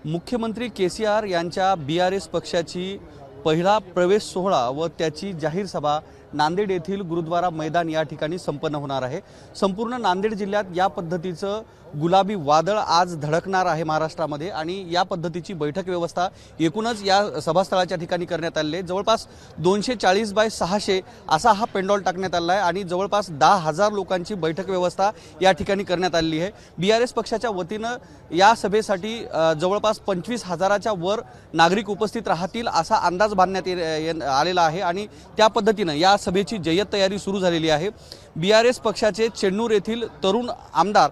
मुख्यमंत्री केसीआर यांच्या बीआरएस पक्षाची पहिला प्रवेश सोहळा व त्याची जाहीर सभा नांदेड येथील गुरुद्वारा मैदान या ठिकाणी संपन्न होणार आहे। संपूर्ण नांदेड जिल्ह्यात या पद्धतीचं गुलाबी वादळ आज धडकणार आहे महाराष्ट्रामध्ये आणि या पद्धतीची बैठक व्यवस्था एकूणच या सभास्थळाच्या ठिकाणी करण्यात आली आहे। जवळपास 240 बाय 600 असा हा पेंडॉल टाकण्यात आला आहे आणि जवळपास 10,000 लोकांची बैठक व्यवस्था या ठिकाणी करण्यात आलेली आहे। बीआरएस पक्षाच्या वतीनं या सभेसाठी जवळपास 25,000च्या वर नागरिक उपस्थित राहतील असा अंदाज बांधण्यात आलेला आहे आणि त्या पद्धतीनं या सभेची जय्यत तयारी सुरू झालेली आहे। बीआरएस पक्षाचे चेन्नूर येथील तरुण आमदार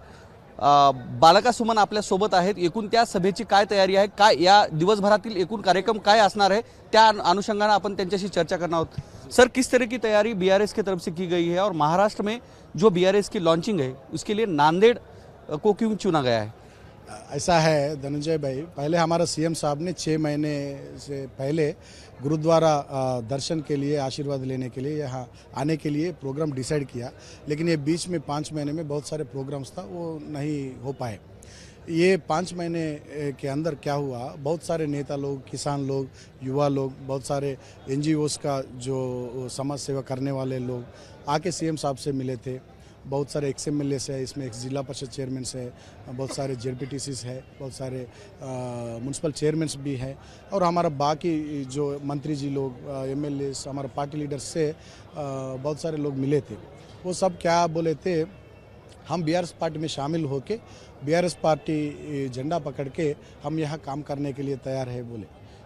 बालका सुमन आपल्या सोबत आहेत। एकूण त्या सभेची काय तयारी आहे, काय या दिवसभरातील एकूण कार्यक्रम काय असणार है, त्या अनुषंगाने अपन त्यांच्याशी चर्चा करना आहोत। सर, किस तरह की तैयारी बीआरएस की तरफ से की गई है और महाराष्ट्र में जो बीआरएस की लॉन्चिंग है उसके लिए नांदेड़ को क्यों चुना गया है? ऐसा है धनंजय भाई, पहले हमारा सीएम साहब ने 6 महीने से पहले गुरुद्वारा दर्शन के लिए, आशीर्वाद लेने के लिए यहाँ आने के लिए प्रोग्राम डिसाइड किया, लेकिन ये बीच में 5 महीने में बहुत सारे प्रोग्राम्स था, वो नहीं हो पाए। ये 5 महीने के अंदर क्या हुआ, बहुत सारे नेता लोग, किसान लोग, युवा लोग, बहुत सारे एनजीओस का जो समाज सेवा करने वाले लोग आके सीएम साहब से मिले थे। बहुत सारे एक्स एम एल एस है, इसमें एक्स जिला परिषद चेयरमैन है, बहुत सारे जेडपीटीसीस है, बहुत सारे म्यूनसिपल चेयरमैन्स भी हैं और हमारा बाकी जो मंत्री जी लोग, एमएलएस, हमारा पार्टी लीडर्स से बहुत सारे लोग मिले थे। वो सब क्या बोले थे, हम बीआरएस पार्टी में शामिल होके बीआरएस पार्टी झंडा पकड़ के हम यहाँ काम करने के लिए तैयार है बोले।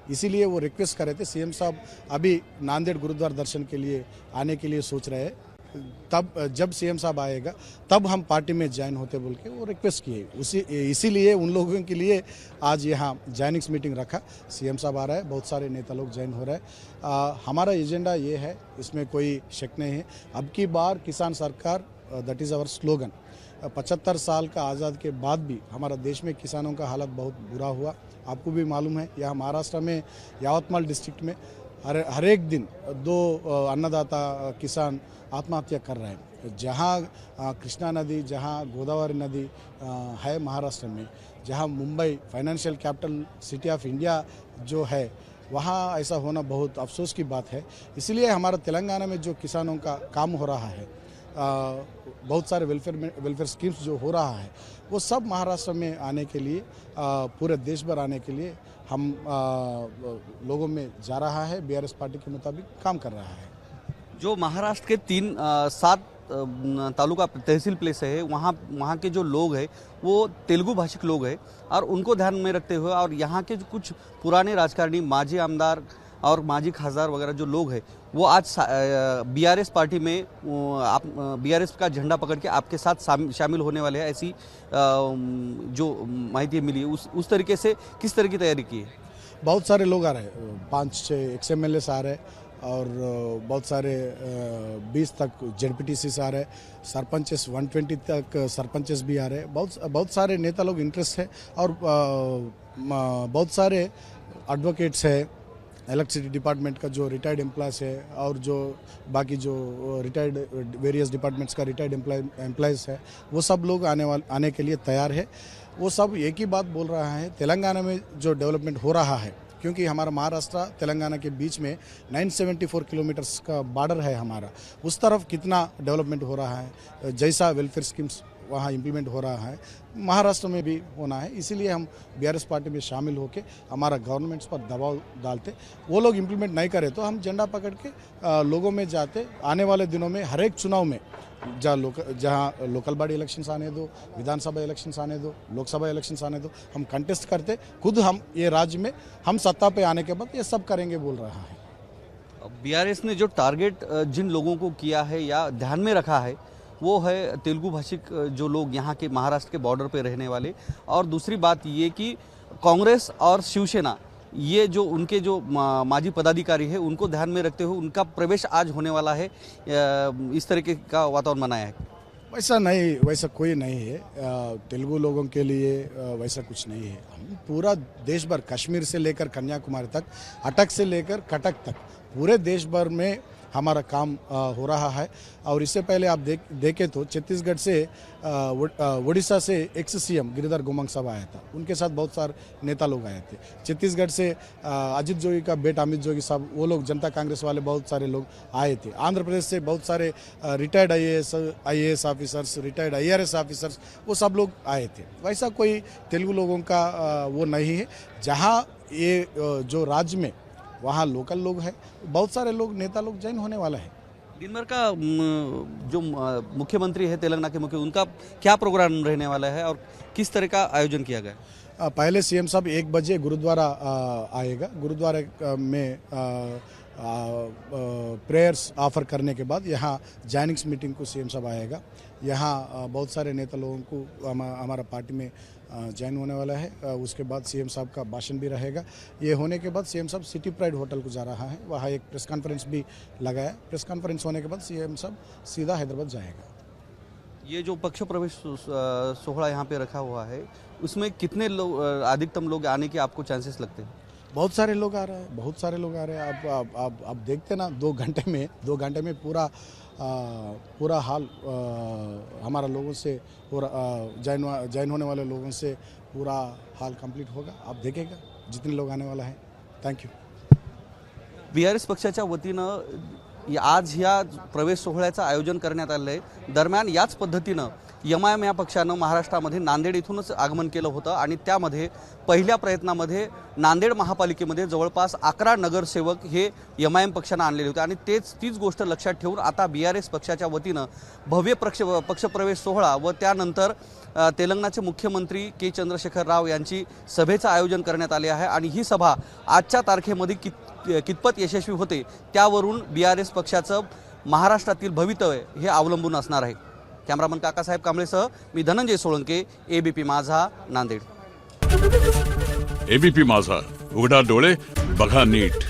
इसीलिए वो रिक्वेस्ट कर रहे थे, सीएम साहब अभी नांदेड़ गुरुद्वारा दर्शन के लिए आने के लिए सोच रहे हैं, तब जब सीएम साहब आएगा तब हम पार्टी में ज्वाइन होते बोल के वो रिक्वेस्ट किए। इसीलिए उन लोगों के लिए आज यहाँ ज्वाइनिंग्स मीटिंग रखा। सीएम साहब आ रहा है, बहुत सारे नेता लोग ज्वाइन हो रहे हैं। हमारा एजेंडा ये है, इसमें कोई शक नहीं है, अब की बार किसान सरकार, दैट इज़ आवर स्लोगन। 75 साल का आज़ाद के बाद भी हमारा देश में किसानों का हालत बहुत बुरा हुआ। आपको भी मालूम है, यहाँ महाराष्ट्र में यावतमाल डिस्ट्रिक्ट में हर एक दिन 2 अन्नदाता किसान आत्महत्या कर रहे हैं। जहाँ कृष्णा नदी, जहाँ गोदावरी नदी है महाराष्ट्र में, जहाँ Mumbai financial capital city of India जो है, वहाँ ऐसा होना बहुत अफसोस की बात है। इसलिए हमारा तेलंगाना में जो किसानों का काम हो रहा है, बहुत सारे वेलफेयर स्कीम्स जो हो रहा है, वो सब महाराष्ट्र में आने के लिए, पूरे देश भर आने के लिए हम लोगों में जा रहा है, बीआरएस पार्टी के मुताबिक काम कर रहा है। जो महाराष्ट्र के 7 तालुका तहसील प्लेस है, वहाँ के जो लोग हैं वो तेलुगु भाषिक लोग हैं और उनको ध्यान में रखते हुए और यहाँ के जो कुछ पुराने राजकारणी, माजी आमदार और माजी खासदार वगैरह जो लोग हैं, वो आज बीआरएस पार्टी में आप बीआरएस का झंडा पकड़ के आपके साथ शामिल होने वाले हैं, ऐसी जो माहिती मिली है, उस तरीके से किस तरह की तैयारी की है? बहुत सारे लोग आ रहे हैं, 5-6 एक्स एम एल एस आ रहे हैं और बहुत सारे 20 तक जेडपीटीसीस आ रहे हैं, सरपंचेस 120 तक सरपंचेस भी आ रहे हैं। बहुत सारे नेता लोग इंटरेस्ट है और बहुत सारे एडवोकेट्स है, इलेक्ट्रिसिटी डिपार्टमेंट का जो रिटायर्ड एम्प्लॉयज है और जो बाकी जो रिटायर्ड वेरियस डिपार्टमेंट्स का रिटायर्ड एम्प्लॉयज़ है, वो सब लोग आने के लिए तैयार है। वो सब एक ही बात बोल रहा है, तेलंगाना में जो डेवलपमेंट हो रहा है, क्योंकि हमारा महाराष्ट्र तेलंगाना के बीच में 974 किलोमीटर्स का बॉर्डर है हमारा, उस तरफ कितना डेवलपमेंट हो रहा है, जैसा वेलफेयर स्कीम्स वहाँ इम्प्लीमेंट हो रहा है, महाराष्ट्र में भी होना है। इसीलिए हम बीआरएस पार्टी में शामिल होकर हमारा गवर्नमेंट्स पर दबाव डालते, वो लोग इम्प्लीमेंट नहीं करे तो हम झंडा पकड़ के लोगों में जाते। आने वाले दिनों में हर एक चुनाव में जहाँ लोकल बॉडी इलेक्शंस आने दो, विधानसभा इलेक्शंस आने दो, लोकसभा इलेक्शंस आने दो, हम कंटेस्ट करते खुद। हम ये राज्य में हम सत्ता पे आने के बाद ये सब करेंगे बोल रहा है। बीआरएस ने जो टारगेट जिन लोगों को किया है या ध्यान में रखा है वो है तेलुगु भाषिक जो लोग यहाँ के महाराष्ट्र के बॉर्डर पे रहने वाले, और दूसरी बात ये कि कांग्रेस और शिवसेना, ये जो उनके जो माजी पदाधिकारी है, उनको ध्यान में रखते हुए उनका प्रवेश आज होने वाला है, इस तरीके का वातावरण बनाया है। वैसा नहीं, वैसा कोई नहीं है। तेलुगु लोगों के लिए वैसा कुछ नहीं है। हम पूरा देश भर, कश्मीर से लेकर कन्याकुमारी तक, अटक से लेकर कटक तक, पूरे देश भर में हमारा काम हो रहा है। और इससे पहले आप देखें तो छत्तीसगढ़ से उड़ीसा से एक्स सीएम गिरिधर गोमंग साहब आया था, उनके साथ बहुत सारे नेता लोग आए थे। छत्तीसगढ़ से अजित जोगी का बेटा अमित जोगी साहब, वो लोग जनता कांग्रेस वाले बहुत सारे लोग आए थे। आंध्र प्रदेश से बहुत सारे retired IAS officers, retired IRS officers, वो सब लोग आए थे। वैसा कोई तेलुगु लोगों का वो नहीं है। जहाँ ये जो राज्य में वहाँ लोकल लोग हैं, बहुत सारे लोग नेता लोग ज्वाइन होने वाला है। दिन भर का जो मुख्यमंत्री है तेलंगाना के मुख्य, उनका क्या प्रोग्राम रहने वाला है और किस तरह का आयोजन किया गया? पहले सीएम साहब 1 बजे गुरुद्वारा आएगा। गुरुद्वारा में प्रेयर्स ऑफर करने के बाद यहाँ जॉइनिंग्स मीटिंग को सीएम साहब आएगा। यहाँ बहुत सारे नेता लोगों को हमारा पार्टी में ज्वाइन होने वाला है। उसके बाद सीएम साहब का भाषण भी रहेगा। ये होने के बाद सीएम साहब सिटी प्राइड होटल को जा रहा है, वहाँ एक प्रेस कॉन्फ्रेंस भी लगाया। प्रेस कॉन्फ्रेंस होने के बाद सीएम साहब सीधा हैदराबाद जाएगा। ये जो पक्ष प्रवेश सोहला यहाँ पे रखा हुआ है, उसमें कितने लोग, अधिकतम लोग आने के आपको चांसेस लगते हैं? बहुत सारे लोग आ रहे हैं, बहुत सारे लोग आ रहे हैं। आप देखते ना, 2 घंटे में पूरा हाल हमारा लोगों से ज्वाइन होने वाले लोगों से पूरा हाल कंप्लीट होगा। आप देखेगा जितने लोग आने वाला है। थँक्यू। बीआरएस पक्षाच्या वतीनं आज ह्या प्रवेश सोहळ्याचं आयोजन करण्यात आलं आहे। दरम्यान याच पद्धतीनं एमआयएम या पक्षानं महाराष्ट्रामध्ये नांदेड इथूनच आगमन केलं होतं आणि त्यामध्ये पहिल्या प्रयत्नामध्ये नांदेड महापालिकेमध्ये जवळपास 11 नगरसेवक हे एमआयएम पक्षानं आणलेले होते आणि तीच गोष्ट लक्षात ठेवून आता बीआरएस पक्षाच्या वतीनं भव्य पक्षप्रवेश सोहळा व त्यानंतर तेलंगणाचे मुख्यमंत्री के चंद्रशेखर राव यांची सभेचं आयोजन करण्यात आले आहे आणि ही सभा आजच्या तारखेमध्ये कितपत यशस्वी होते त्यावरून बीआरएस पक्षाचं महाराष्ट्रातील भवितव्य हे अवलंबून असणार आहे। कॅमेरामन काकासाहेब कांबळेसह मी धनंजय सोळंके, एबीपी माझा, नांदेड। एबीपी माझा, उघडा डोळे बघा नीट।